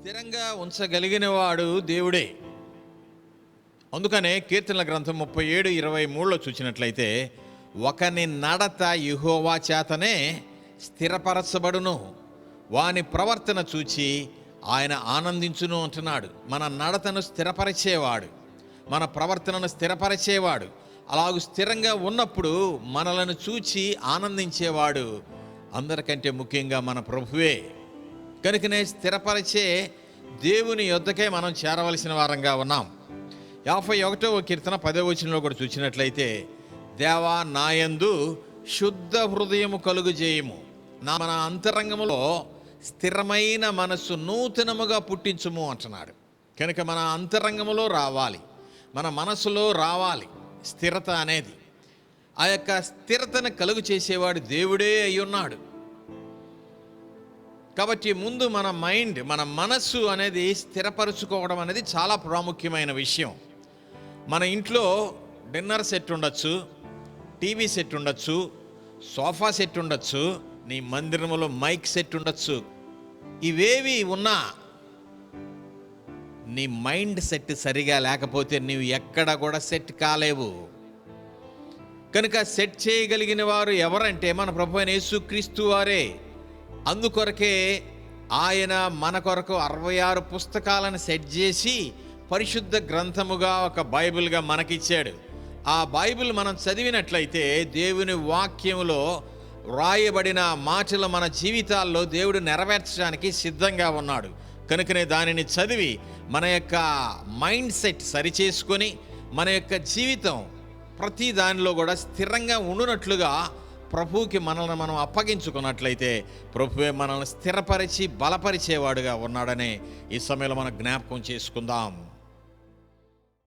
స్థిరంగా ఉంచగలిగిన వాడు దేవుడే. అందుకనే కీర్తనల గ్రంథం 37:23లో చూసినట్లయితే, ఒకని నడత యెహోవా చేతనే స్థిరపరచబడును, వాని ప్రవర్తన చూచి ఆయన ఆనందించును అంటున్నాడు. మన నడతను స్థిరపరిచేవాడు, మన ప్రవర్తనను స్థిరపరిచేవాడు. అలాగూ స్థిరంగా ఉన్నప్పుడు మనలను చూచి ఆనందించేవాడు అందరికంటే ముఖ్యంగా మన ప్రభువే. కనుకనే స్థిరపరిచే దేవుని యొద్దకే మనం చేరవలసిన వారంగా ఉన్నాం. 51వ కీర్తన 10వ వచనంలో కూడా చూసినట్లయితే, దేవా నాయందు శుద్ధ హృదయము కలుగు చేయము, మన అంతరంగములో స్థిరమైన మనస్సు నూతనముగా పుట్టించుము అంటున్నాడు. కనుక మన అంతరంగములో రావాలి, మన మనసులో రావాలి స్థిరత అనేది. ఆ యొక్క స్థిరతను కలుగు చేసేవాడు దేవుడే అయి ఉన్నాడు. కాబట్టి ముందు మన మైండ్, మన మనస్సు అనేది స్థిరపరుచుకోవడం అనేది చాలా ప్రాముఖ్యమైన విషయం. మన ఇంట్లో డిన్నర్ సెట్ ఉండొచ్చు, టీవీ సెట్ ఉండొచ్చు, సోఫా సెట్ ఉండొచ్చు, నీ మందిరములో మైక్ సెట్ ఉండొచ్చు. ఇవేవి ఉన్నా నీ మైండ్ సెట్ సరిగా లేకపోతే నీవు ఎక్కడ కూడా సెట్ కాలేవు. కనుక సెట్ చేయగలిగిన వారు ఎవరంటే మన ప్రభువైన యేసుక్రీస్తు వారే. అందుకొరకే ఆయన మన కొరకు 66 పుస్తకాలను సెట్ చేసి పరిశుద్ధ గ్రంథముగా ఒక బైబిల్గా మనకిచ్చాడు. ఆ బైబిల్ మనం చదివినట్లయితే దేవుని వాక్యములో వ్రాయబడిన మాటలు మన జీవితాల్లో దేవుడు నెరవేర్చడానికి సిద్ధంగా ఉన్నాడు. కనుకనే దానిని చదివి మన యొక్క మైండ్ సెట్ సరిచేసుకొని మన యొక్క జీవితం ప్రతి దానిలో కూడా స్థిరంగా ఉండునట్లుగా ప్రభువుకి మనల్ని మనం అప్పగించుకున్నట్లయితే ప్రభువే మనల్ని స్థిరపరిచి బలపరిచేవాడుగా ఉన్నాడని ఈ సమయంలో మనం జ్ఞాపకం చేసుకుందాం.